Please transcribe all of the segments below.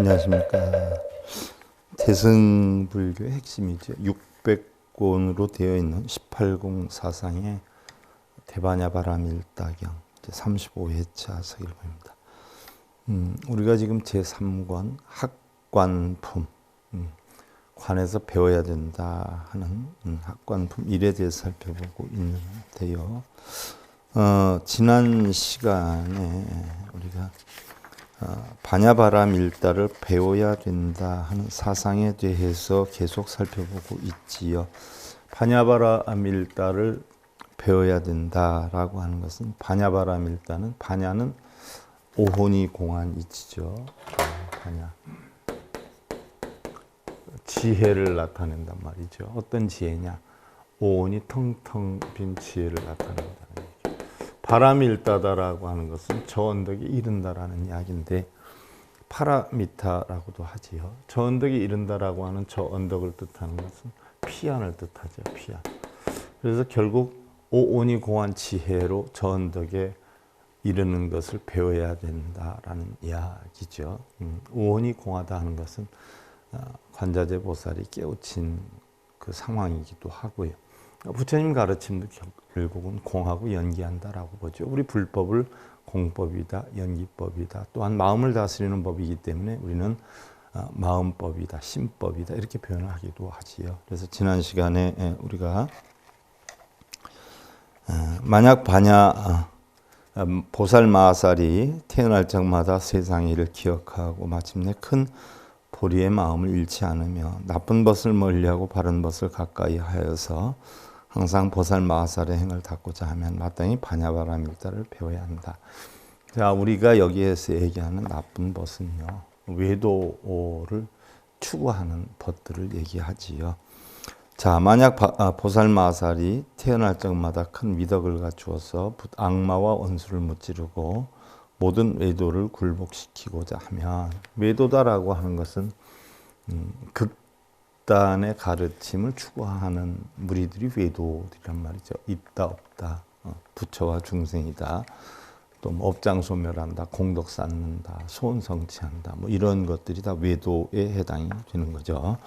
안녕하십니까. 대승불교의 핵심이죠. 600권으로 되어 있는 18공 사상의 대반야바라밀다경 제35회차 서일보입니다. 우리가 지금 제3권 학관품, 관에서 배워야 된다 하는 학관품 1에 대해서 살펴보고 있는데요. 지난 시간에 우리가 반야바라밀다를 배워야 된다 하는 사상에 대해서 계속 살펴보고 있지요. 반야바라밀다를 배워야 된다라고 하는 것은 반야바라밀다는 반야는 오혼이 공한 이치죠. 반야 지혜를 나타낸단 말이죠. 어떤 지혜냐? 오혼이 텅텅 빈 지혜를 나타낸다는 얘기죠. 바라밀다다라고 하는 것은 저 언덕에 이른다라는 이야기인데 파라미타라고도 하지요. 저 언덕에 이른다라고 하는 저 언덕을 뜻하는 것은 피안을 뜻하죠. 피안. 그래서 결국 오온이 공한 지혜로 저 언덕에 이르는 것을 배워야 된다라는 이야기죠. 오온이 공하다 하는 것은 관자재 보살이 깨우친 그 상황이기도 하고요. 부처님 가르침도 결국은 공하고 연기한다라고 보죠. 우리 불법을 공법이다, 연기법이다. 또한 마음을 다스리는 법이기 때문에 우리는 마음법이다, 심법이다 이렇게 표현을 하기도 하지요. 그래서 지난 시간에 우리가 만약 반야 보살 마하살이 태어날 적마다 세상의 일을 기억하고 마침내 큰 보리의 마음을 잃지 않으며 나쁜 것을 멀리하고 바른 것을 가까이 하여서 항상 보살 마하살의 행을 닦고자 하면 마땅히 반야바라밀다를 배워야 한다. 자, 우리가 여기에서 얘기하는 나쁜 것은요, 외도를 추구하는 것들을 얘기하지요. 자, 만약 보살 마하살이 태어날 적마다 큰 위덕을 갖추어서 악마와 원수를 무찌르고 모든 외도를 굴복시키고자 하면, 외도다라고 하는 것은 극단의 가르침을 추구하는 무리들이 외도들이란 말이죠. 있다 없다, 부처와 중생이다, 또 뭐 업장소멸한다, 공덕 쌓는다, 소원 성취한다, 뭐 이런 것들이 다 외도에 해당이 되는 거죠.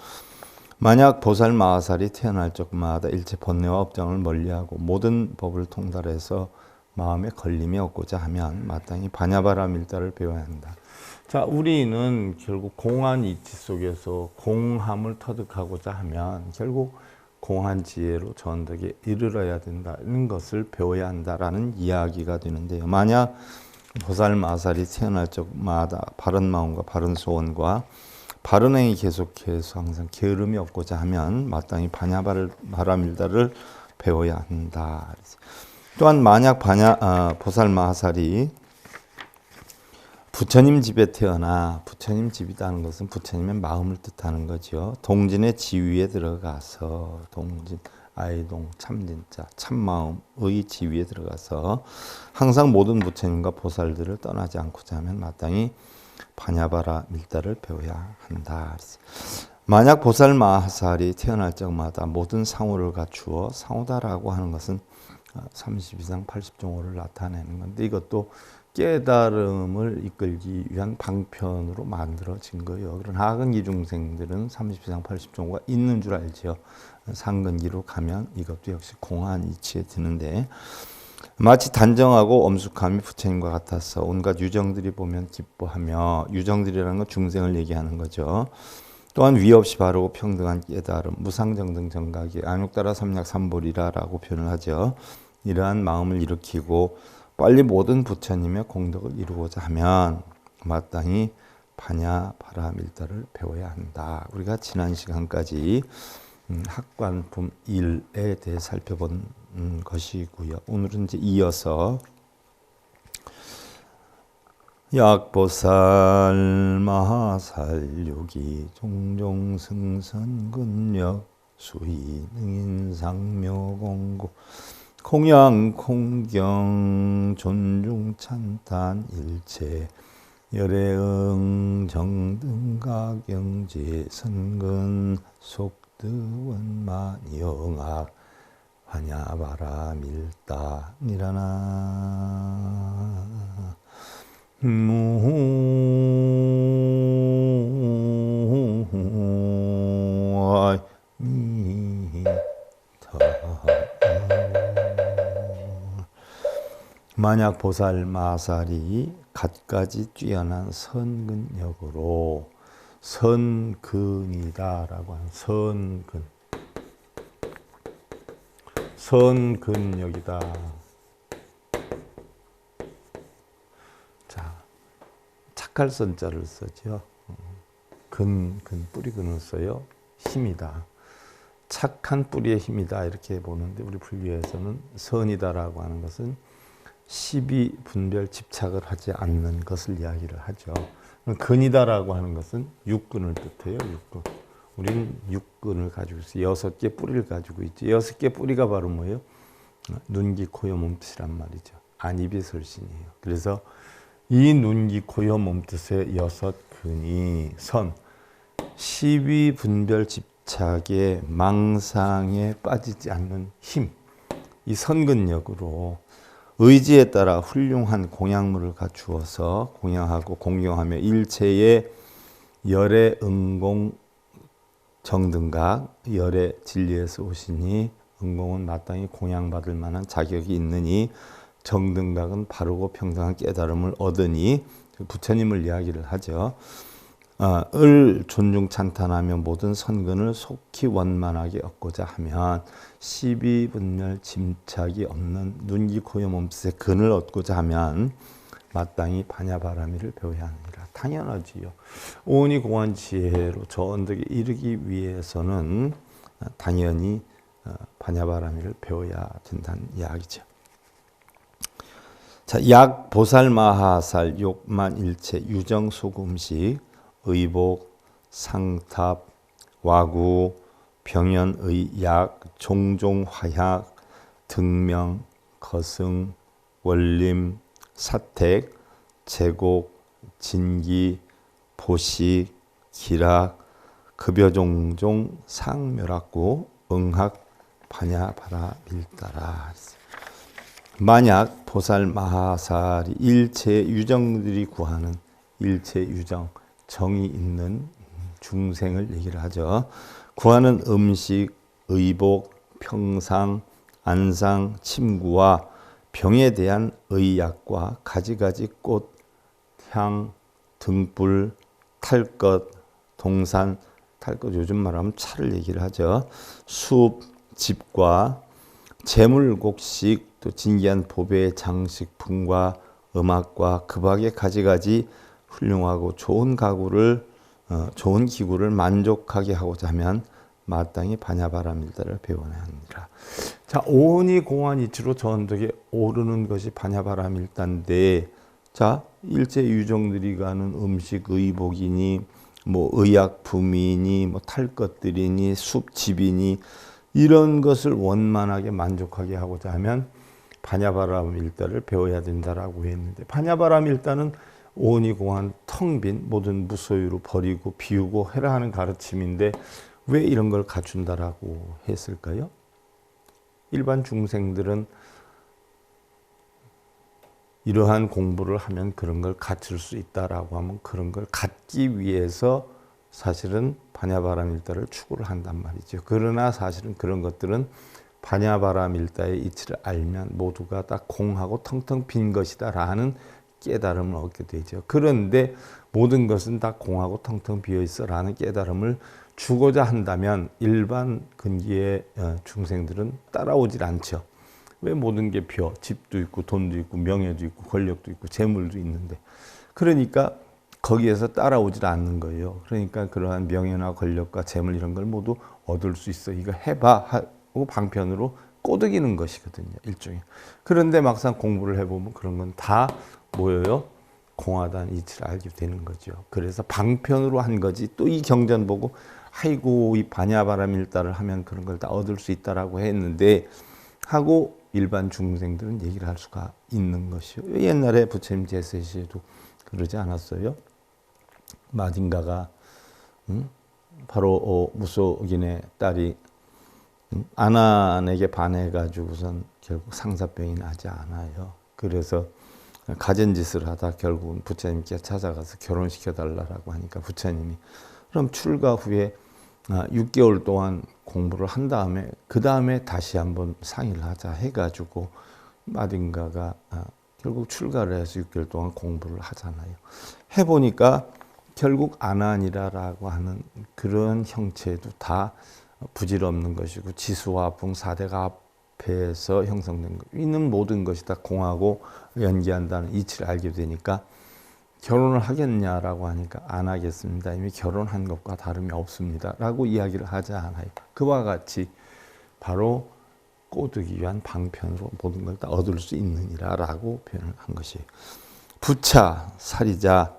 만약 보살 마하살이 태어날 적마다 일체 번뇌와 업장을 멀리하고 모든 법을 통달해서 마음에 걸림이 없고자 하면 마땅히 반야바라밀다를 배워야 한다. 자, 우리는 결국 공한 이치 속에서 공함을 터득하고자 하면 결국 공한 지혜로 저 언덕에 이르러야 된다는 것을 배워야 한다라는 이야기가 되는데요. 만약 보살 마하살이 태어날 적마다 바른 마음과 바른 소원과 바른 행위 계속해서 항상 게으름이 없고자 하면 마땅히 반야바라밀다를 배워야 한다. 또한 만약 보살 마하살이 부처님 집에 태어나, 부처님 집이라는 것은 부처님의 마음을 뜻하는 거죠. 동진의 지위에 들어가서, 동진, 아이동, 참진자, 참마음의 지위에 들어가서 항상 모든 부처님과 보살들을 떠나지 않고자 하면 마땅히 반야바라밀다를 배워야 한다. 만약 보살 마하살이 태어날 적마다 모든 상호를 갖추어, 상호다라고 하는 것은 32상 80종호를 나타내는 건데 이것도 깨달음을 이끌기 위한 방편으로 만들어진 거예요. 그런 하근기 중생들은 32상 80종호가 있는 줄 알죠. 상근기로 가면 이것도 역시 공한 이치에 드는데 마치 단정하고 엄숙함이 부처님과 같아서 온갖 유정들이 보면 기뻐하며, 유정들이라는 건 중생을 얘기하는 거죠. 또한 위 없이 바르고 평등한 깨달음, 무상정등 정각이 안욕따라 삼약 삼보리라라고 표현을 하죠. 이러한 마음을 일으키고 빨리 모든 부처님의 공덕을 이루고자 하면 마땅히 반야바라밀다를 배워야 한다. 우리가 지난 시간까지 학관품 1에 대해 살펴본 것이고요. 오늘은 이제 이어서 약보살 마하살 요기 종종 승선 근력 수희 능인상묘공고 공양 공경 존중 찬탄 일체 열애응 정등가경제 선근 속드원만 영악 반야바라밀다 니라나 만약 보살마살이 갖가지 뛰어난 선근력으로 선근이다라고 하는 선근력이다. 자, 착할 선자를 쓰죠. 뿌리 근을 써요. 힘이다. 착한 뿌리의 힘이다 이렇게 보는데 우리 불교에서는 선이다라고 하는 것은 시비 분별 집착을 하지 않는 것을 이야기를 하죠. 근이다라고 하는 것은 육근을 뜻해요. 육근. 우리는 육근을 가지고 있어요. 6개 뿌리를 가지고 있죠. 6개 뿌리가 바로 뭐예요? 눈, 귀, 코, 혀, 몸뜻이란 말이죠. 안이비설신이에요. 그래서 이 눈, 귀, 코, 혀, 몸뜻의 6근이 선, 시비 분별 집착의 망상에 빠지지 않는 힘, 이 선근력으로 의지에 따라 훌륭한 공양물을 갖추어서 공양하고 공경하며 일체의 열의 응공 정등각, 열의 진리에서 오시니 응공은 마땅히 공양받을 만한 자격이 있느니 정등각은 바르고 평등한 깨달음을 얻으니 부처님을 이야기를 하죠. 을 존중 찬탄하며 모든 선근을 속히 원만하게 얻고자 하면 시비분멸 짐착이 없는 눈, 귀, 코, 혀, 몸짓의 근을 얻고자 하면 마땅히 반야바라미를 배워야 하느니라. 당연하지요. 오온이 공한 지혜로 저 언덕에 이르기 위해서는 당연히 반야바라미를 배워야 된다는 이야기죠. 자, 약 보살마하살 욕만일체 유정소금식 의복, 상탑, 와구, 병연의 약, 종종화약, 등명, 거승, 원림, 사택, 제곡, 진기, 보식, 기락, 급여종종, 상멸학구, 응학, 반야바라 밀따라. 만약 보살마하살이 일체 유정들이 구하는 일체 유정, 정이 있는 중생을 얘기를 하죠. 구하는 음식, 의복, 평상, 안상, 침구와 병에 대한 의약과 가지가지 꽃, 향, 등불, 탈것, 동산, 탈것 요즘 말하면 차를 얘기를 하죠. 숲, 집과 재물곡식, 또 진기한 보배의 장식품과 음악과 급하게 가지가지 훌륭하고 좋은 가구를 좋은 기구를 만족하게 하고자 하면 마땅히 반야바라밀다를 배워야 합니다. 자, 오온이 공한 이치로 저 언덕에 오르는 것이 반야바라밀다인데, 자, 일체 유정들이 가는 음식, 의복이니 뭐 의약품이니 뭐 탈 것들이니 숲집이니 이런 것을 원만하게 만족하게 하고자 하면 반야바라밀다를 배워야 된다라고 했는데, 반야바라밀다는 오온이 공한 텅 빈 모든 무소유로 버리고 비우고 해라 하는 가르침인데 왜 이런 걸 갖춘다라고 했을까요? 일반 중생들은 이러한 공부를 하면 그런 걸 갖출 수 있다라고 하면 그런 걸 갖기 위해서 사실은 반야바라밀다를 추구를 한단 말이죠. 그러나 사실은 그런 것들은 반야바라밀다의 이치를 알면 모두가 다 공하고 텅텅 빈 것이다라는 깨달음을 얻게 되죠. 그런데 모든 것은 다 공하고 텅텅 비어있어라는 깨달음을 주고자 한다면 일반 근기의 중생들은 따라오질 않죠. 왜 모든 게 비어? 집도 있고 돈도 있고 명예도 있고 권력도 있고 재물도 있는데. 그러니까 거기에서 따라오질 않는 거예요. 그러니까 그러한 명예나 권력과 재물 이런 걸 모두 얻을 수 있어. 이거 해봐 하고 방편으로 꼬드기는 것이거든요. 일종의. 그런데 막상 공부를 해보면 그런 건 다 뭐예요? 공하다는 이치를 알게 되는 거죠. 그래서 방편으로 한 거지. 또 이 경전 보고 아이고 이 반야바라밀다를 하면 그런 걸 다 얻을 수 있다라고 했는데 하고 일반 중생들은 얘기를 할 수가 있는 것이요. 옛날에 부처님 제세시에도 그러지 않았어요? 마딘가가 바로 무속인의 딸이 아난에게 반해가지고선 결국 상사병이 나지 않아요. 그래서 가전짓을 하다 결국은 부처님께 찾아가서 결혼시켜달라고 하니까 부처님이 그럼 출가 후에 6개월 동안 공부를 한 다음에 그 다음에 다시 한번 상의를 하자 해가지고 마딘가가 결국 출가를 해서 6개월 동안 공부를 하잖아요. 해보니까 결국 아난이라라고 하는 그런 형체도 다 부질없는 것이고 지수화풍 4대가 앞에서 형성된 것, 있는 모든 것이 다 공하고 연기한다는 이치를 알게 되니까 결혼을 하겠냐라고 하니까 안 하겠습니다. 이미 결혼한 것과 다름이 없습니다. 라고 이야기를 하지 않아요. 그와 같이 바로 꼬드기 위한 방편으로 모든 걸 다 얻을 수 있느니라 라고 표현을 한 것이에요. 부차, 살이자,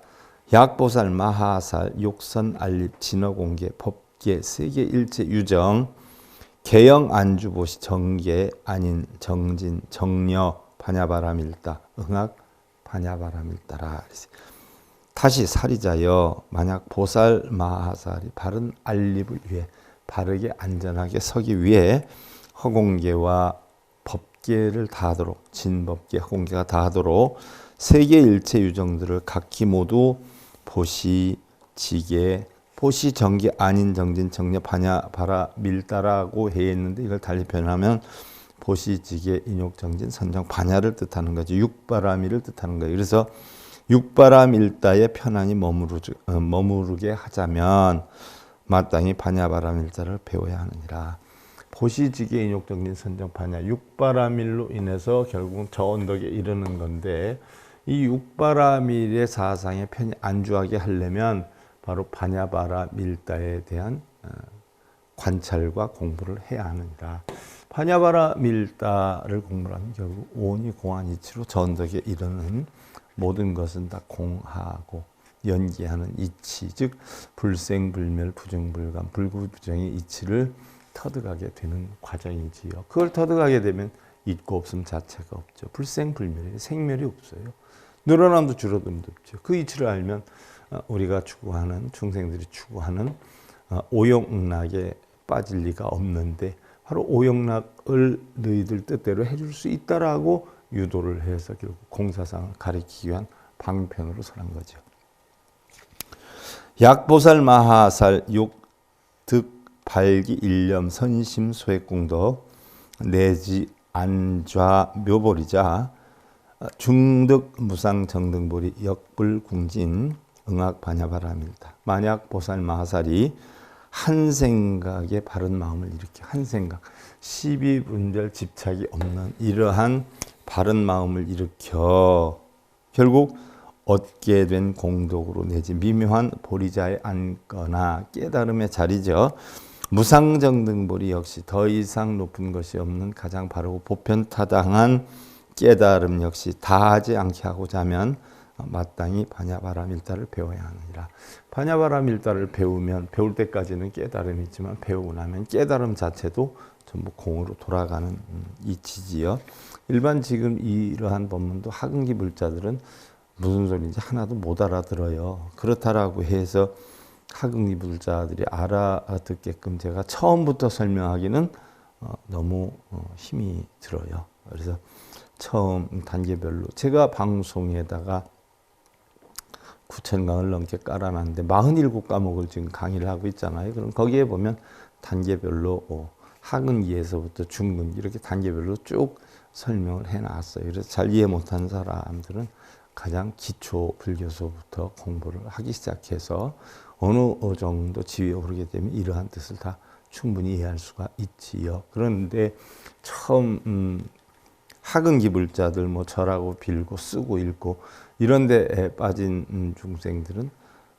약보살, 마하살, 욕선, 알립, 진어공계, 법계, 세계일체, 유정, 개영, 안주보시, 정계, 안인, 정진, 정려, 반야바라밀다, 응악, 반야바라밀다라. 다시 살이자여, 만약 보살, 마하살이 바른 알립을 위해 바르게 안전하게 서기 위해 허공계와 법계를 다하도록, 진법계, 허공계가 다하도록 세계일체 유정들을 각기 모두 보시, 지계, 보시, 정계, 안인, 정진, 정려, 반야, 바라, 밀다라고 해 있는데 이걸 달리 표현하면 보시, 지계, 인욕, 정진, 선정, 반야를 뜻하는 거죠. 육바라밀을 뜻하는 거예요. 그래서 육바라밀다에 편안히 머무르게 하자면 마땅히 반야바라밀다를 배워야 하느니라. 보시, 지계, 인욕, 정진, 선정, 반야, 육바라밀로 인해서 결국은 저 언덕에 이르는 건데 이 육바라밀의 사상에 편히 안주하게 하려면 바로 반야바라밀다에 대한 관찰과 공부를 해야 하느니라. 반야바라밀다를 공부를 하면 결국 오니 공한 이치로 저 언덕에 이르는 모든 것은 다 공하고 연기하는 이치, 즉 불생불멸, 부정불감, 불구부정의 이치를 터득하게 되는 과정이지요. 그걸 터득하게 되면 있고 없음 자체가 없죠. 불생불멸이 생멸이 없어요. 늘어남도 줄어듦도 없죠. 그 이치를 알면 우리가 추구하는 중생들이 추구하는 오용락에 빠질 리가 없는데 바로 오용락을 너희들 뜻대로 해줄 수 있다라고 유도를 해서 결국 공사상을 가리키기 위한 방편으로 설한 거죠. 약보살, 마하살, 욕, 득, 발기, 일념, 선심, 소액공덕, 내지, 안좌, 묘보리자, 중득, 무상, 정등보리, 역불, 궁진, 응악, 반야바라밀다. 만약 보살, 마하살이 한 생각에 바른 마음을 일으켜 한 생각, 시비분별 집착이 없는 이러한 바른 마음을 일으켜 결국 얻게 된 공덕으로 내지 미묘한 보리자에 앉거나 깨달음의 자리죠. 무상정등보리 역시 더 이상 높은 것이 없는 가장 바르고 보편타당한 깨달음 역시 다하지 않게 하고자 하면 마땅히 반야바라밀다를 배워야 하느니라. 반야바라밀다를 배우면 배울 때까지는 깨달음이 있지만 배우고 나면 깨달음 자체도 전부 공으로 돌아가는 이치지요. 일반 지금 이러한 법문도 하근기 불자들은 무슨 소리인지 하나도 못 알아들어요. 그렇다라고 해서 하근기 불자들이 알아듣게끔 제가 처음부터 설명하기는 너무 힘이 들어요. 그래서 처음 단계별로 제가 방송에다가 9,000강을 넘게 깔아놨는데 47과목을 지금 강의를 하고 있잖아요. 그럼 거기에 보면 단계별로 하근기에서부터 중근기 이렇게 단계별로 쭉 설명을 해놨어요. 그래서 잘 이해 못하는 사람들은 가장 기초 불교서부터 공부를 하기 시작해서 어느 정도 지위에 오르게 되면 이러한 뜻을 다 충분히 이해할 수가 있지요. 그런데 처음 하근기 불자들 뭐 절하고 빌고 쓰고 읽고 이런 데 빠진 중생들은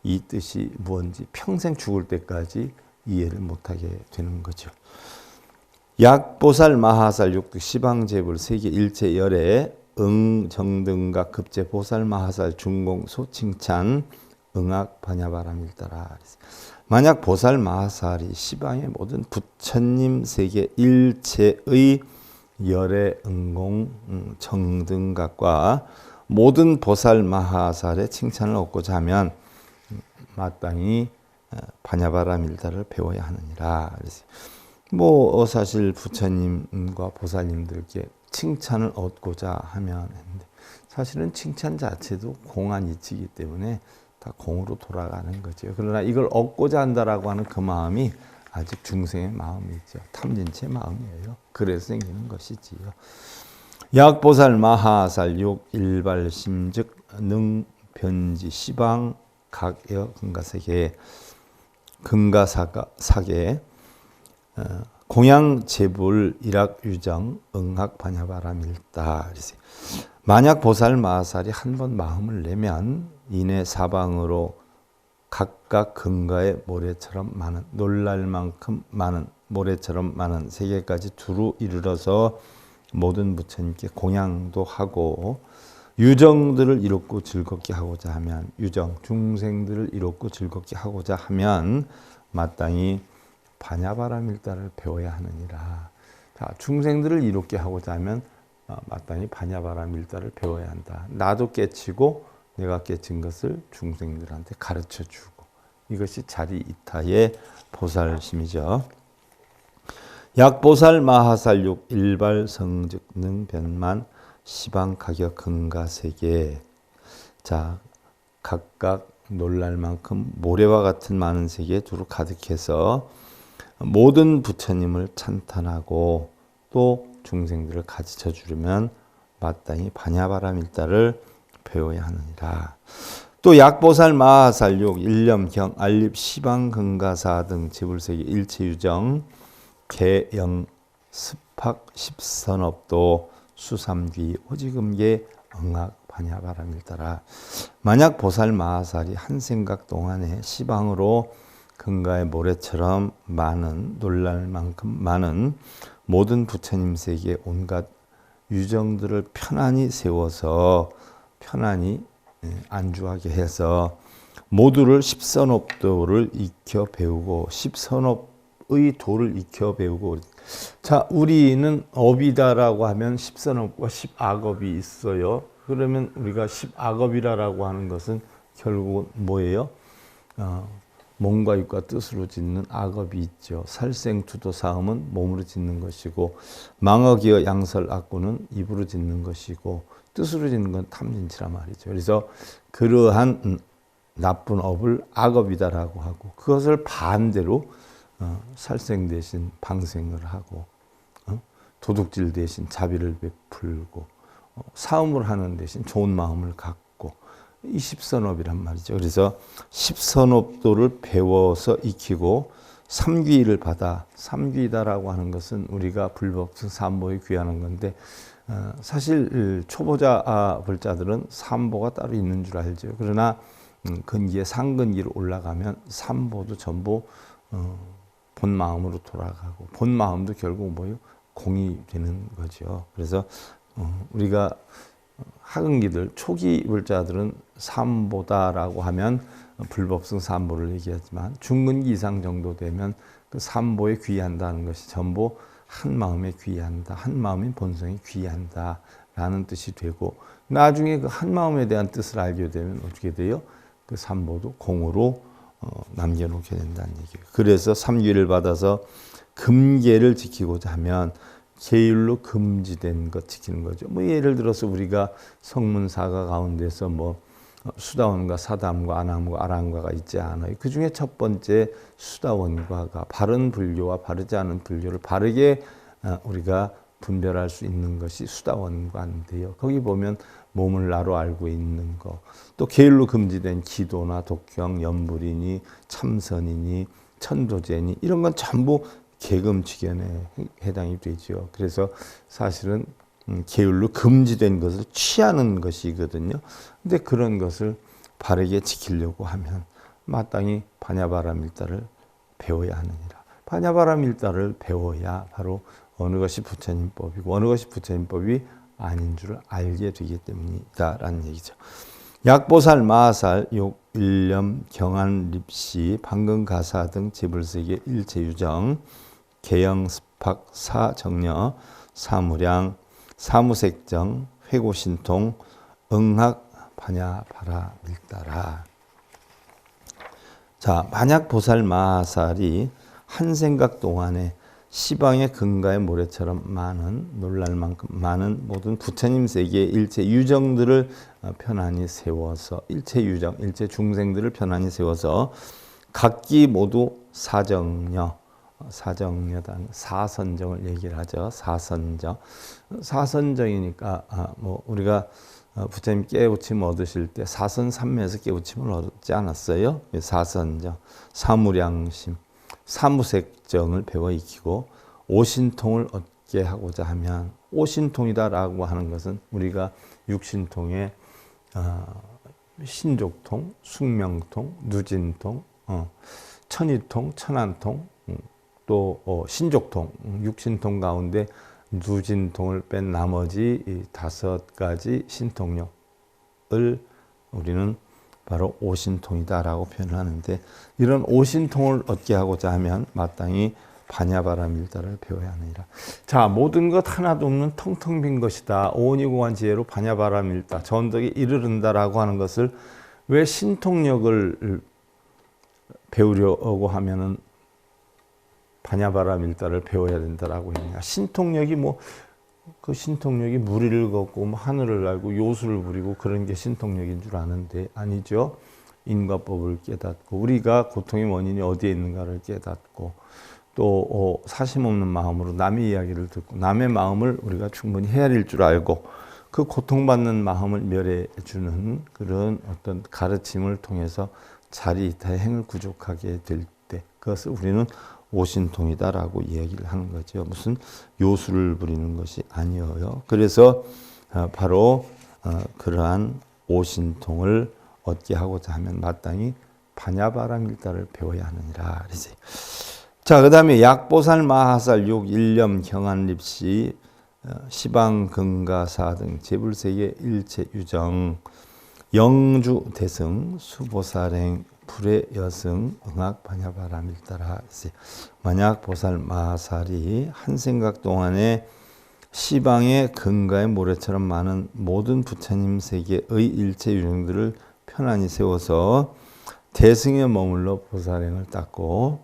이 뜻이 무언지 평생 죽을 때까지 이해를 못하게 되는 거죠. 약보살, 마하살, 육득, 시방재불, 세계 일체 열애, 정등각, 급제, 보살, 마하살, 중공, 소칭찬, 응악, 반야바라밀다라. 만약 보살, 마하살이 시방의 모든 부처님 세계 일체의 열애, 응공, 정등각과 모든 보살, 마하살의 칭찬을 얻고자 하면 마땅히 반야바라밀다를 배워야 하느니라. 뭐 사실 부처님과 보살님들께 칭찬을 얻고자 하면 했는데 사실은 칭찬 자체도 공한 이치이기 때문에 다 공으로 돌아가는 거죠. 그러나 이걸 얻고자 한다라고 하는 그 마음이 아직 중생의 마음이죠. 탐진체 마음이에요. 그래서 생기는 것이지요. 약보살 마하살육 일발심즉 능변지 시방 각여 근가세계 근가사계 공양재불 일학유정 응학반야바람일다. 만약 보살 마하살이 한 번 마음을 내면 이내 사방으로 각각 근가의 모래처럼 많은 놀랄 만큼 많은 모래처럼 많은 세계까지 두루 이르러서 모든 부처님께 공양도 하고 유정들을 이롭고 즐겁게 하고자 하면 유정 중생들을 이롭고 즐겁게 하고자 하면 마땅히 반야바라밀다를 배워야 하느니라. 자, 중생들을 이롭게 하고자 하면 마땅히 반야바라밀다를 배워야 한다. 나도 깨치고 내가 깨친 것을 중생들한테 가르쳐 주고 이것이 자리이타의 보살심이죠. 약보살 마하살육 일발성즉 능변만 시방가격 근가세계. 자, 각각 놀랄 만큼 모래와 같은 많은 세계에 두루 가득해서 모든 부처님을 찬탄하고 또 중생들을 가르쳐 주려면 마땅히 반야바라밀다를 배워야 하느니라. 또 약보살 마하살육 일념경 알립 시방근가사 등 지불세계 일체유정 개영 습학 십선업도 수삼귀 오지금계 응학 반야바라밀다라. 만약 보살 마하살이 한 생각 동안에 시방으로 근가의 모래처럼 많은 놀랄 만큼 많은 모든 부처님 세계 온갖 유정들을 편안히 세워서 편안히 안주하게 해서 모두를 십선업도를 익혀 배우고 십선업의 도를 익혀 배우고. 자, 우리는 업이다라고 하면 십선업과 십악업이 있어요. 그러면 우리가 십악업이라고 하는 것은 결국은 뭐예요? 몸과 육과 뜻으로 짓는 악업이 있죠. 살생투도 사음은 몸으로 짓는 것이고 망어기어 양설 악구는 입으로 짓는 것이고 뜻으로 짓는 건 탐진치라 말이죠. 그래서 그러한 나쁜 업을 악업이다라고 하고 그것을 반대로 살생 대신 방생을 하고 도둑질 대신 자비를 베풀고 사음을 하는 대신 좋은 마음을 갖고 이 십선업이란 말이죠. 그래서 십선업도를 배워서 익히고 삼귀를 받아. 삼귀다라고 하는 것은 우리가 불법성 삼보에 귀하는 건데 사실 초보자 불자들은 삼보가 따로 있는 줄 알죠. 그러나 근기에 상근기로 올라가면 삼보도 전부 본 마음으로 돌아가고 본 마음도 결국 뭐예요? 공이 되는 거죠. 그래서 우리가 하근기들 초기 불자들은 삼보다라고 하면 불법성 삼보를 얘기하지만 중근기 이상 정도 되면 그 삼보에 귀한다는 것이 전부 한 마음에 귀한다. 한 마음인 본성에 귀한다 라는 뜻이 되고 나중에 그 한 마음에 대한 뜻을 알게 되면 어떻게 돼요? 그 삼보도 공으로 남겨놓게 된다는 얘기예요. 그래서 삼귀를 받아서 금계를 지키고자 하면 계율로 금지된 것 지키는 거죠. 뭐 예를 들어서 우리가 성문사가 가운데서 뭐 수다원과 사담과 안함과 아랑과가 있지 않아요. 그 중에 첫 번째 수다원과가 바른 불교와 바르지 않은 불교를 바르게 우리가 분별할 수 있는 것이 수다원과인데요. 거기 보면 몸을 나로 알고 있는 거, 또 계율로 금지된 기도나 독경, 연불이니 참선이니 천도제니 이런 건 전부 계금치견에 해당이 되죠. 그래서 사실은 계율로 금지된 것을 취하는 것이거든요. 근데 그런 것을 바르게 지키려고 하면 마땅히 반야바라밀다를 배워야 하느니라. 반야바라밀다를 배워야 바로 어느 것이 부처님법이고 어느 것이 부처님법이 아닌 줄 알게 되기 때문이다라는 얘기죠. 약보살, 마하살, 욕, 일념, 경안, 립시, 방근가사 등 제불세계 일체유정, 개영, 습학, 사정려, 사무량, 사무색정, 회고신통, 응학, 반야바라밀다라. 자, 만약 보살 마하살이 한 생각 동안에 시방의 근가의 모래처럼 많은 놀랄 만큼 많은 모든 부처님 세계의 일체 유정들을 편안히 세워서 일체 유정, 일체 중생들을 편안히 세워서 각기 모두 사정녀, 사정여단 사선정을 얘기를 하죠. 사선정. 사선정이니까 뭐 우리가 부처님 깨우침 얻으실 때 사선삼매에서 깨우침을 얻지 않았어요. 사선정, 사무량심, 사무색정을 배워 익히고 오신통을 얻게 하고자 하면, 오신통이다라고 하는 것은 우리가 육신통에 신족통, 숙명통, 누진통, 천이통, 천안통, 또 신족통, 육신통 가운데 누진통을 뺀 나머지 이 5가지 신통력을 우리는 바로 오신통이다라고 표현을 하는데, 이런 오신통을 얻게 하고자 하면 마땅히 반야바라밀다를 배워야 하느니라. 자, 모든 것 하나도 없는 텅텅 빈 것이다. 오온이공한 지혜로 반야바라밀다, 전덕에 이르른다라고 하는 것을 왜 신통력을 배우려고 하면은 반야바라밀다를 배워야 된다라고 했느냐. 신통력이 그 신통력이 무리를 걷고 하늘을 날고 요술을 부리고 그런 게 신통력인 줄 아는데 아니죠. 인과법을 깨닫고 우리가 고통의 원인이 어디에 있는가를 깨닫고 또 사심 없는 마음으로 남의 이야기를 듣고 남의 마음을 우리가 충분히 헤아릴 줄 알고 그 고통받는 마음을 멸해 주는 그런 어떤 가르침을 통해서 자리이타의 행을 구족하게 될 때 그것을 우리는 오신통이다라고 이야기를 하는 거죠. 무슨 요술을 부리는 것이 아니어요. 그래서 바로 그러한 오신통을 얻게 하고자 하면 마땅히 반야바라밀다를 배워야 하느니라. 그러지. 자, 그 다음에 약보살, 마하살, 육, 일념, 경안립시, 시방, 근가사 등 재불세계 일체 유정, 영주, 대승, 수보살행, 불의 여승, 응악, 반야바라밀다라. 만약 보살, 마하살이 한 생각 동안에 시방의 근가의 모래처럼 많은 모든 부처님 세계의 일체 유정들을 편안히 세워서 대승에 머물러 보살행을 닦고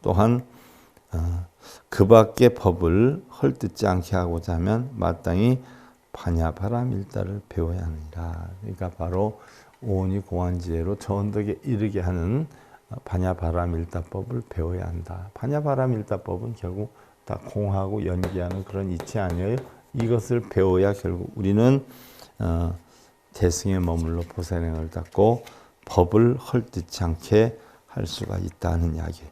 또한 그 밖의 법을 헐뜯지 않게 하고자 하면 마땅히 반야바라밀다를 배워야 하느니라. 그러니까 바로 오온이 공안지혜로 저언덕에 이르게 하는 반야바라밀다법을 배워야 한다. 반야바라밀다법은 결국 다 공하고 연기하는 그런 이치 아니에요. 이것을 배워야 결국 우리는 대승에 머물러 보살행을 닦고 법을 헐뜯지 않게 할 수가 있다는 이야기.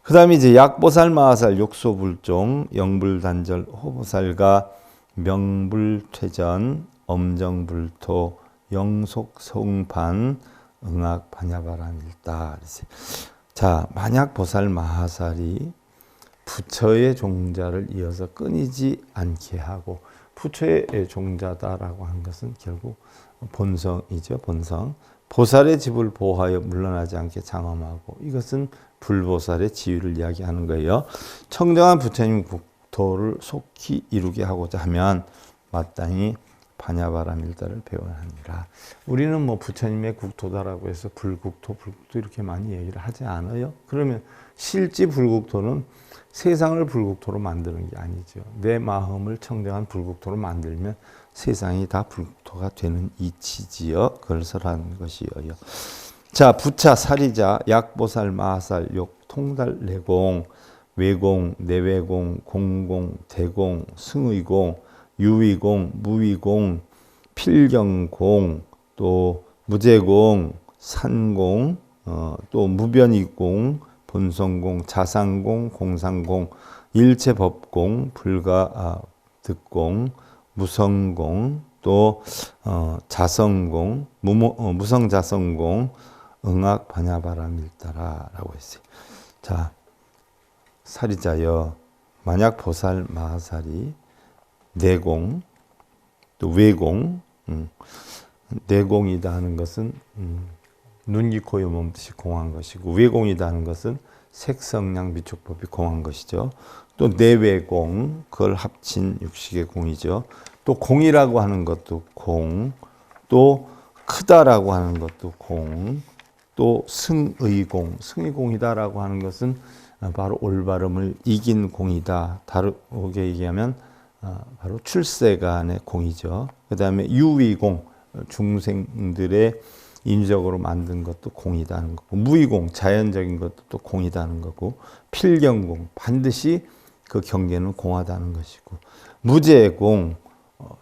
그 다음에 이제 약보살, 마하살, 욕소불종, 영불단절, 호보살과 명불퇴전, 엄정불토, 영속성판, 응악, 반야바라밀다. 자, 만약 보살, 마하살이 부처의 종자를 이어서 끊이지 않게 하고, 부처의 종자다라고 하는 것은 결국 본성이죠. 본성. 보살의 집을 보호하여 물러나지 않게 장엄하고, 이것은 불보살의 지위를 이야기하는 거예요. 청정한 부처님 국토를 속히 이루게 하고자 하면 마땅히 반야바라밀다를 배워야 하니라. 우리는 부처님의 국토다라고 해서 불국토 이렇게 많이 얘기를 하지 않아요. 그러면 실제 불국토는 세상을 불국토로 만드는 게 아니죠. 내 마음을 청정한 불국토로 만들면 세상이 다 불국토가 되는 이치지요. 그걸 설하는 것이요. 자, 부차, 사리자, 약보살, 마하살, 욕, 통달, 내공, 외공, 내외공, 공공, 대공, 승의공, 유위공, 무위공, 필경공, 또 무제공, 산공, 또 무변이공, 본성공, 자상공, 공상공, 일체법공, 불가득공, 무성공, 또 자성공, 무성자성공, 응악, 반야바라밀다라고 했어요. 자, 사리자여, 만약 보살, 마하살이 내공, 또 외공, 내공이다 하는 것은 눈, 귀, 코, 여, 몸, 뜻이 공한 것이고, 외공이다 하는 것은 색성량, 미촉법이 공한 것이죠. 또 내외공, 그걸 합친 육식의 공이죠. 또 공이라고 하는 것도 공, 또 크다라고 하는 것도 공, 또 승의공, 승의공이다라고 하는 것은 바로 올바름을 이긴 공이다. 다르게 얘기하면 바로 출세간의 공이죠. 그 다음에 유위공, 중생들의 인위적으로 만든 것도 공이다는 거고, 무의공, 자연적인 것도 또 공이다는 거고, 필경공, 반드시 그 경계는 공하다는 것이고, 무제공,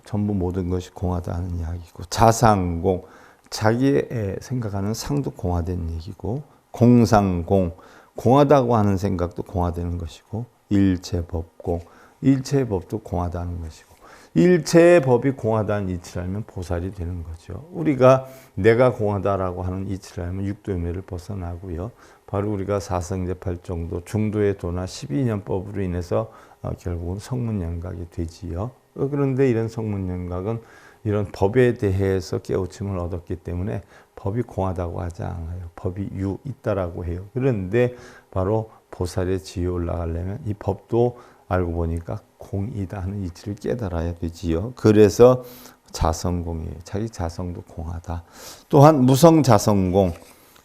전부 모든 것이 공하다는 이야기고, 자상공, 자기의 생각하는 상도 공하된 얘기고, 공상공, 공하다고 하는 생각도 공하되는 것이고, 일체법공, 일체의 법도 공하다는 것이고, 일체의 법이 공하다는 이치를 알면 보살이 되는 거죠. 우리가 내가 공하다라고 하는 이치를 알면 육도의매를 벗어나고요. 바로 우리가 사성제 8정도, 중도의 도나 12년법으로 인해서 결국은 성문연각이 되지요. 그런데 이런 성문연각은 이런 법에 대해서 깨우침을 얻었기 때문에 법이 공하다고 하지 않아요. 법이 있다라고 해요. 그런데 바로 보살의 지위에 올라가려면 이 법도 알고 보니까 공이다 하는 이치를 깨달아야 되지요. 그래서 자성공이에요. 자기 자성도 공하다. 또한 무성자성공,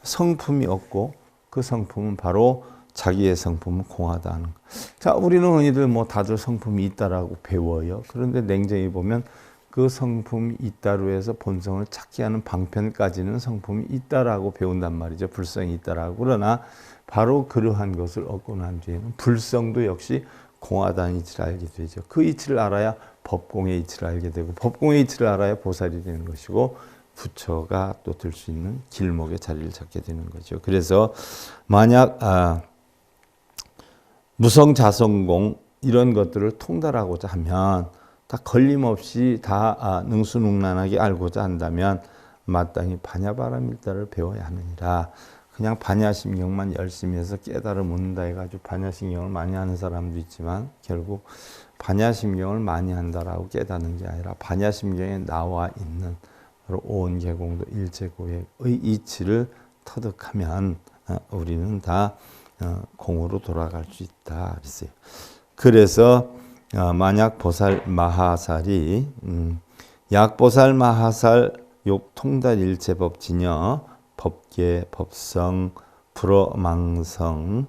성품이 없고 그 성품은 바로 자기의 성품은 공하다는 거. 자, 우리는 흔히들 뭐 다들 성품이 있다라고 배워요. 그런데 냉정히 보면 그 성품이 있다로 해서 본성을 찾게 하는 방편까지는 성품이 있다라고 배운단 말이죠. 불성이 있다라고. 그러나 바로 그러한 것을 얻고 난 뒤에는 불성도 역시 공하다는 이치를 알게 되죠. 그 이치를 알아야 법공의 이치를 알게 되고, 법공의 이치를 알아야 보살이 되는 것이고, 부처가 또 될 수 있는 길목의 자리를 잡게 되는 거죠. 그래서 만약 무성자성공 이런 것들을 통달하고자 하면, 다 걸림없이 다 능수능란하게 알고자 한다면 마땅히 반야바라밀다를 배워야 하느니라. 그냥 반야심경만 열심히 해서 깨달음 얻는다 해가지고 반야심경을 많이 하는 사람도 있지만, 결국 반야심경을 많이 한다라고 깨닫는 게 아니라 반야심경에 나와 있는 바로 오온계공도 일체고액의 이치를 터득하면 우리는 다 공으로 돌아갈 수 있다 그랬어요. 그래서 만약 보살 마하살이 약보살 마하살 욕통달 일체법 진여 법계 법성 불어망성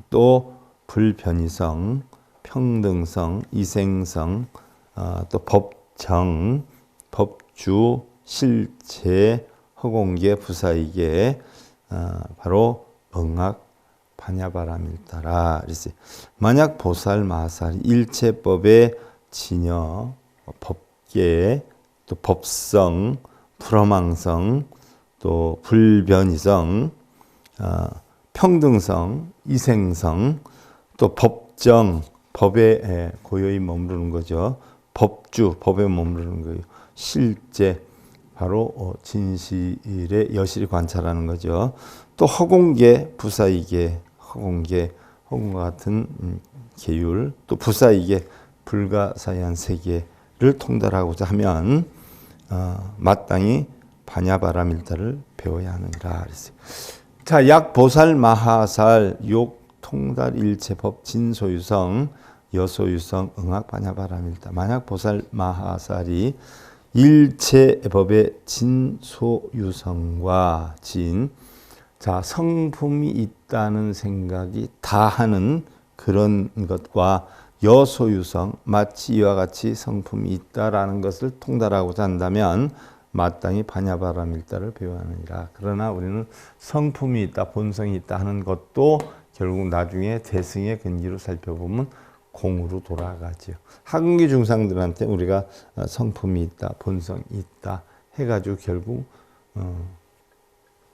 또 불변이성 평등성 이생성 또 법정 법주 실체 허공계 부사이계 바로 응악 반야바라밀다라 그랬어요. 만약 보살 마하살 일체법의 진여 법계 또 법성 불어망성 또 불변이성 평등성 이생성 또 법정 법에 고요히 머무르는 거죠. 법주 법에 머무르는 거예요. 실제 바로 진실의 여실히 관찰하는 거죠. 또 허공계 부사이계 허공계 허공과 같은 계율 또 부사이계 불가사의한 세계를 통달하고자 하면 마땅히 반야바라밀다를 배워야 하느니라 그랬어요. 자, 약보살 마하살 욕 통달 일체법 진소유성 여소유성 응악 반야바라밀다. 만약 보살 마하살이 일체법의 진소유성과 자, 성품이 있다는 생각이 다하는 그런 것과 여소유성, 마치 이와 같이 성품이 있다라는 것을 통달하고자 한다면 마땅히 반야바라밀다를 배워야 하느니라. 그러나 우리는 성품이 있다, 본성이 있다 하는 것도 결국 나중에 대승의 근기로 살펴보면 공으로 돌아가죠. 하근기 중상들한테 우리가 성품이 있다, 본성이 있다 해가지고 결국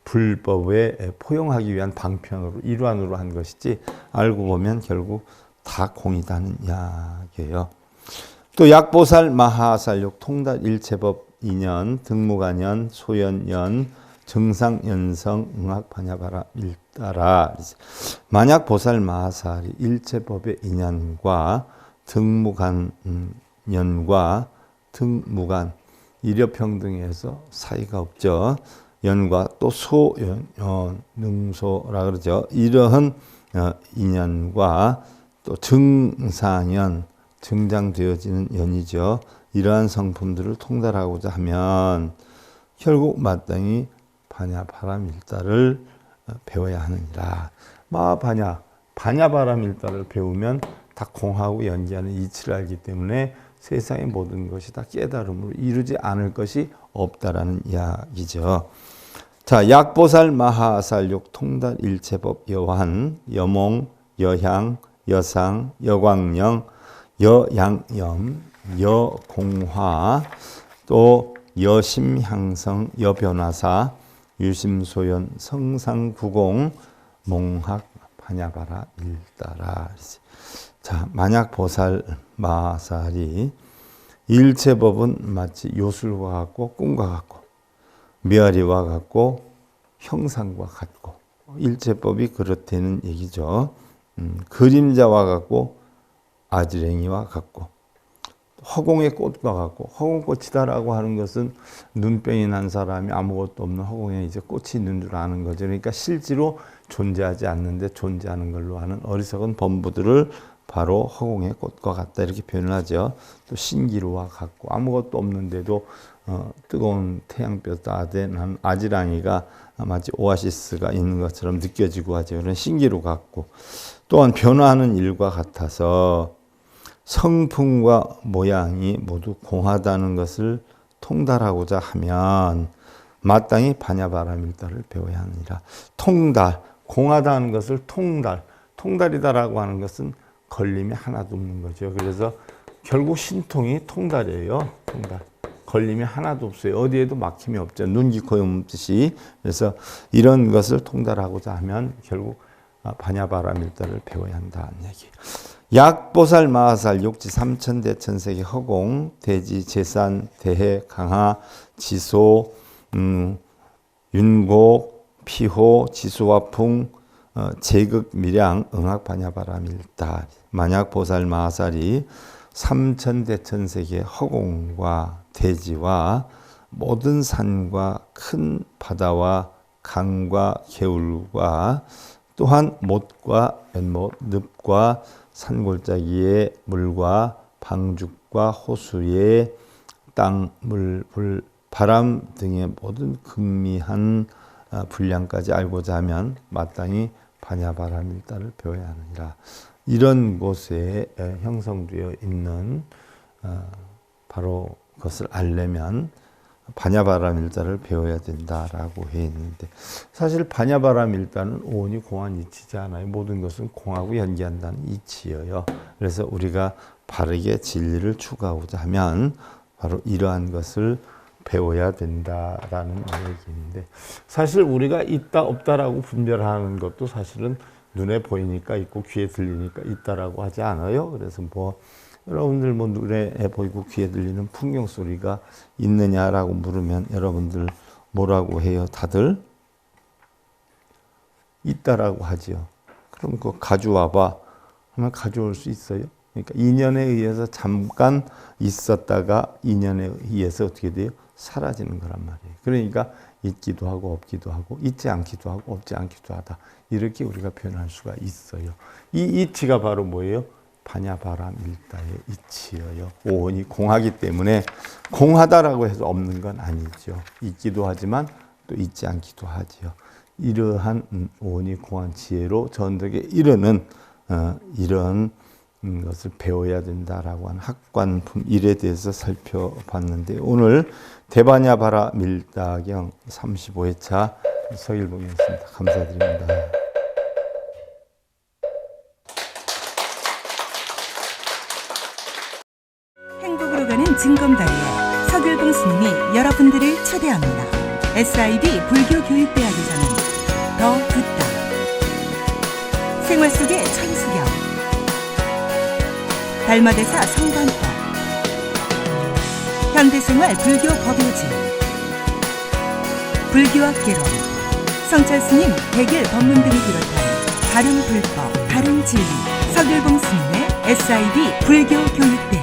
불법에 포용하기 위한 방편으로 일환으로 한 것이지 알고 보면 결국 다 공이다는 이야기예요. 또 약보살 마하살욕 통달 일체법 인연 등무간연 소연연 정상연성 응악 반야바라밀다라. 만약 보살 마하살이 일체법의 인연과 등무간연과 등무간 일여평등에서 사이가 없죠. 연과 또 소연, 능소라 그러죠. 이러한 인연과 또 증상연, 증장되어지는 연이죠. 이러한 성품들을 통달하고자 하면 결국 마땅히 반야바라밀다를 배워야 하느니라. 반야바라밀다를 배우면 다 공하고 연기하는 이치를 알기 때문에 세상의 모든 것이 다 깨달음으로 이루지 않을 것이 없다라는 이야기죠. 자, 약보살, 마하살육, 통달, 일체법, 여환, 여몽, 여향, 여상, 여광령, 여양염, 여공화, 또 여심향성, 여변화사, 유심소연, 성상구공, 몽학, 파냐바라, 일따라. 자, 만약보살, 마하살이 일체법은 마치 요술과 같고 꿈과 같고 메아리와 같고 형상과 같고, 일체법이 그렇다는 얘기죠. 그림자와 같고 아지랭이와 같고 허공의 꽃과 같고, 허공꽃이다라고 하는 것은 눈병이 난 사람이 아무것도 없는 허공에 이제 꽃이 있는 줄 아는 거죠. 그러니까 실제로 존재하지 않는데 존재하는 걸로 하는 어리석은 범부들을 바로 허공의 꽃과 같다 이렇게 표현을 하죠. 또 신기루와 같고, 아무것도 없는데도 뜨거운 태양볕 아래 한 아지랑이가 마치 오아시스가 있는 것처럼 느껴지고 하죠. 그런 신기루 같고, 또한 변화하는 일과 같아서 성품과 모양이 모두 공하다는 것을 통달하고자 하면 마땅히 바냐바라밀다를 배워야 하느니라. 통달, 공하다는 것을 통달이다라고 하는 것은 걸림이 하나도 없는 거죠. 그래서 결국 신통이 통달이에요. 통달. 걸림이 하나도 없어요. 어디에도 막힘이 없죠. 눈, 귀, 코, 없듯이. 그래서 이런 것을 통달하고자 하면 결국 바냐바라밀다를 배워야 한다는 얘기. 약보살, 마하살, 육지, 삼천, 대천세계, 허공, 대지, 재산, 대해, 강하, 지소, 윤곡, 피호, 지수와풍, 제극, 밀양, 응학, 바냐바라밀다. 만약 보살, 마하살이 삼천, 대천세계, 허공과 대지와 모든 산과 큰 바다와 강과 개울과 또한 못과 연못, 늪과 산골짜기의 물과 방죽과 호수의 땅, 물, 불, 바람 등의 모든 극미한 분량까지 알고자 하면 마땅히 바냐바라밀다를 배워야 하느니라. 이런 곳에 형성되어 있는 바로 그것을 알려면 바냐바라밀다를 배워야 된다라고 해 있는데, 사실 바냐바라밀다는 오온이 공한 이치지 않아요. 모든 것은 공하고 연계한다는 이치예요. 그래서 우리가 바르게 진리를 추구하고자 하면 바로 이러한 것을 배워야 된다라는 얘기인데, 사실 우리가 있다 없다라고 분별하는 것도 사실은 눈에 보이니까 있고 귀에 들리니까 있다라고 하지 않아요. 그래서 여러분들 눈에 보이고 귀에 들리는 풍경 소리가 있느냐라고 물으면 여러분들 뭐라고 해요? 다들 있다라고 하지요. 그럼 그거 가져와봐 하면 가져올 수 있어요? 그러니까 인연에 의해서 잠깐 있었다가 인연에 의해서 어떻게 돼요? 사라지는 거란 말이에요. 그러니까 있기도 하고 없기도 하고 있지 않기도 하고 없지 않기도 하다. 이렇게 우리가 표현할 수가 있어요. 이 이치가 바로 뭐예요? 바냐바라밀다의 이치예요. 오온이 공하기 때문에 공하다라고 해서 없는 건 아니죠. 있기도 하지만 또 있지 않기도 하지요. 이러한 오온이 공한 지혜로 전덕에 이르는 이런 것을 배워야 된다라고 하는 학관품 일에 대해서 살펴봤는데, 오늘 대바냐바라밀다경 35회차 서일봉이었습니다. 감사드립니다. 행복으로 가는 징검다리에 서길봉 스님이 여러분들을 초대합니다. SIB 불교교육대학에서는 더 듣다, 생활 속의 천수경, 달마대사 성관법, 현대생활 불교 법요지, 불교학 개론, 성찰스님 백일 법문 등을 비롯한 다른 불법, 다른 진리, 서길봉 스님의 SIB 불교교육대